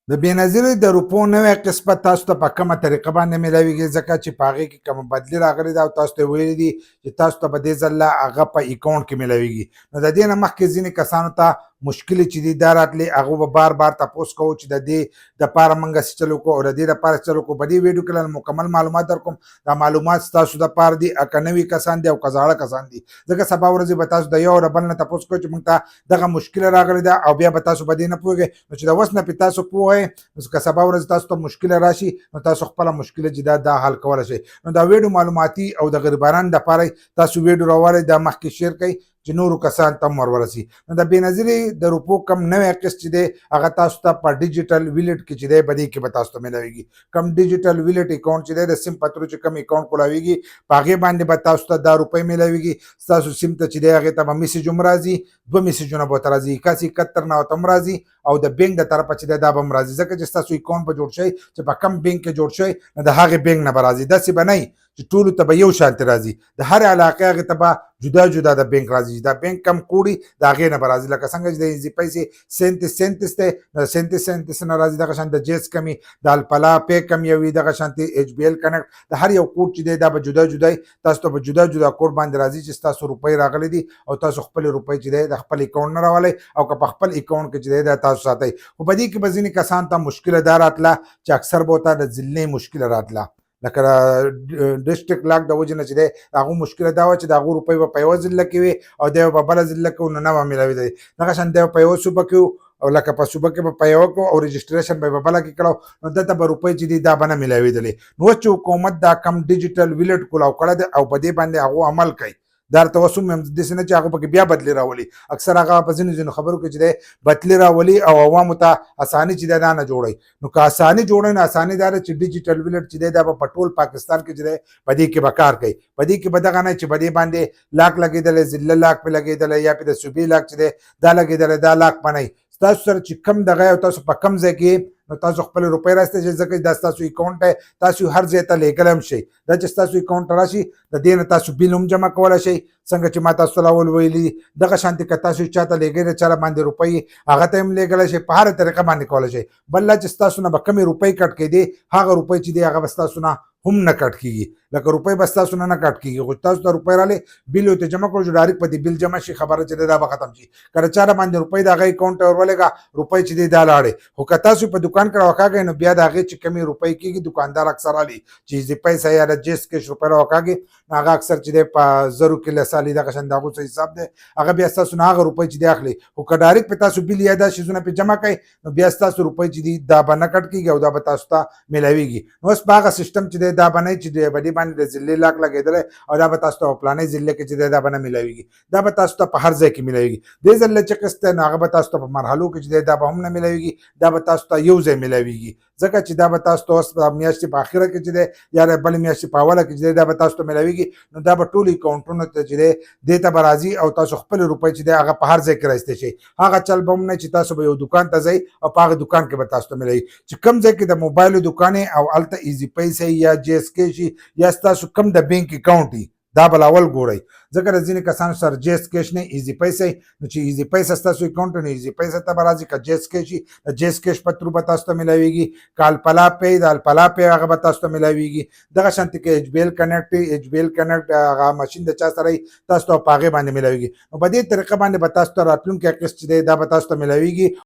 د بېنظیرو د روپو نوی قسمت تاسو ته په کومه طریقه باندې میلاویږي ځکه چې په هغې کې کومه بدلي راغلې ده او تاسو ته یې ویلي دي چې تاسو ته به دې ځل هغه په اکاونټ کې میلاویږي. نو د دې نه مخکې ځینې کسانو ته مشکلې چې دي دا راتلې هغو به بار بار تپوس کوو چې د دې دپاره موږ څه چل وکړو او د دې دپاره څه چل وکړو. په دې ویډیو کې مکمل معلومات در کوم. دا معلومات ستاسو دپاره دي که نوي کسان دي او که زاړه کسان دي ځکه سبا ورځې به تاسو د یو او بل نه تپوس کوئ چې موږ ته دغه مشکله راغلې ده او بیا به تاسو په دې نه پوهېږئ. نو چې د اوس نه پې تاسو پوه یې نو که سبا ورځ تاسو ته مشکله راشي نو تاسو خپله مشکله چې دا حل کولی شئ. نو دا ویډیو معلوماتي او د غریبانو دپاره تاسو ویډیو راوړئ دا مخکې شیر کړئ چې نورو کسان ته هم ورورسي. نو د بېنظیرې د روپو کم نوی قسط چې دی هغه تاسو ته په ډیجیټل ویلټ کې چې دی په دې کې به تاسو ته میلاویږي. کم ډیجیټل ویلټ اکاونټ چې دی د سیم په ترو چې کم اکاونټ کولاویږي په هغې باندې به تاسو ته دا روپۍ میلاویږي. ستاسو سیم ته چې دی هغې ته به میسیج هم راځي 2 میسیجونه به ورته راځي 81 نه ورته هم راځي او د بینک د طرفه چې دی دا به هم راځي ځکه چې ستاسو اکاونټ به جوړ شوی چې په کم بینک کې جوړ شوی نو د هغې بینک نه به راځي. داسې به نه چې ټولو ته به یو شانتې راځي د هرې علاقې هغې ته به جدا جدا د بینک راځي. دا بینک کم کوډي د هغې نه به راځي لکه څنګه چې د ایزي پیسې 37 دی نو 37 نه راځي. دغه شان د جیس کم د الفلا پې کم یو وي دغه شانتې ایچ بي ایل کنیکټ د هر یو کوډ چې دی دا به جدا جدا تاسو ته به جدا جدا کوډ باندې راځي چې ستاسو روپۍ راغلي دي او تاسو خپلې روپۍ چې دی د خپل اکاونټ نه راولئ او که په خپل اکاونټ کې چې دی دا تاسو ساتئ. خو په دې کې به ځینې کسان ته مشکله دا راتله چې اکثر به ورته د ځلې مشکله راتله لکه ډسټرکټ لاک د وجې نه چې دی د هغو مشکله دا وه چې د هغو روپۍ به په یوه ضلع کې وي او دی به په بله ضلع کې نو نه به میلاوېدلې. دغه شان دی په یوه صوبه کې او لکه په صوبه کې به په یوه کړو او رجسټریشن به یې په بله کې کړو نو دلته به روپۍ چې دي دا به نه میلاوېدلې. نو اوس چې حکومت دا کم ډیجیټل ویلټ کولاو کړی دی او په دې باندې هغو عمل کوي دا ورته اوس هم داسې نه چې هغه پکې بیا بدلې راولي. اکثر هغه په ځینو خبرو کې چې دی بدلې راولي او عوامو ته اساني چې دی دا نه جوړوي. نو که اساني جوړوي نو اساني دا ده چې ډیجیټل ویلټ چې دی دا به په ټول پاکستان کې چې دی په دې کې به کار کوي. په دې کې به دغه نه چې په دې باندې لاک لګېدلی ضلع لاک پې لګېدلی یا پې د صوبې لاک چې دی دا لګېدلی دا لاک به نه ستاسو سره چې کم دغه او تاسو په کم ځای کې نو تاسو خپل روپۍ راستئ چې ځکه دا ستاسو اکاونټ دی تاسو هر ځای ته لیږلی هم شئ. دا چې ستاسو اکاونټ ته راشي د دې نه تاسو بیل هم جمع کولی شئ څنګه چې ما تاسو ته اول ویلي دي. دغه شانتې که تاسو چا ته لیږئ د چا باندې روپۍ هغه ته هم لیږلی شئ په هره طریقه باندې کولی شئ. بل لا چې ستاسو نه به کمې روپۍ کټ کېدې هغه روپۍ چې دی هغه به ستاسو نه هم نه کټ کېږي لکه روپۍ به ستاسو نه کټ کېږي. خو تاسو ته روپۍ راغلې بیل ورته جمع کړو چې ډایرکټ په دې بیل جمع شي خبره چې دی دا به ختم شي. که د چا باندې روپۍ د هغه اکاونټ ته ورولېږه روپۍ چې دی دا لاړې. خو که تاسو په دوکان کې راوکاږئ نو بیا د هغې چې کمې روپۍ کېږي دوکاندار اکثر رالي چې ایزي پیسه یا د جیس کیش روپۍ راوکاږي نو هغه اکثر چې دی په زرو کې لسالي دغه شان د هغو څه حساب دی هغه بیا ستاسو نه هغه روپۍ چې دی اخلي. خو که ډایرکټ پې تاسو بیل یا دا شیزونه پې جمع کوئ نو بیا ستاسو روپۍ چې دي دا به نه کټ کېږي او دا به تاسو ته میلاویږي. نو اوس په هغه سیسټم چې دی دا به نه چې په دې باندې د ضلع لاک لګېدلی او دا به تاسو ته په پلانۍ ضلع کې چې دی دا به نه میلاویږي. دا به تاسو ته په هر ځای کې میلاویږي. دې ځل چې قسط دی نو هغه به تاسو ته په مرحلو کې چې دی دا به هم نه میلاویږي دا به تاسو ته یو ځای میلاویږي ځکه چې دا به تاسو ته اوس په میاشتې په اخره کې چې دی یا د بلې میاشتې په اوله کې چې دی دا به تاسو ته میلاویږي. نو دا به ټول اکاونټونو ته چې دی دې ته به راځي او تاسو خپلې روپۍ چې دی هغه په هر ځای کې رایستی شئ. هغه چل به هم نه چې تاسو به یو دوکان ته ځئ او په هغه دوکان کې به تاسو ته میلاوي چې کوم ځای کې د موبایلو دوکان او هلته ایزي پیسې یا جیس کیش یا ستاسو کم د بینک اکاونټ دا بل اول ګورئ ځکه د ځینې کسانو سره جیس کیش نه ایزي پیسې نو چې ایزي پیسه ستاسو اکاونټ نو ایزي پیسه ته به راځي که جیس کیش د جیس کیش په ترو به تاسو ته میلاویږي که الفلا پې د الفلا پې هغه به تاسو ته میلاویږي. دغه شانتې که ایچ بي ایل کنیکټ ایچ بي ایل کنیکټ هغه ماشین د چا سره تاسو ته په هغې باندې میلاویږي. نو په دې طریقه باندې به تاسو ته راتلونکی قسط چې دی دا به تاسو ته میلاویږي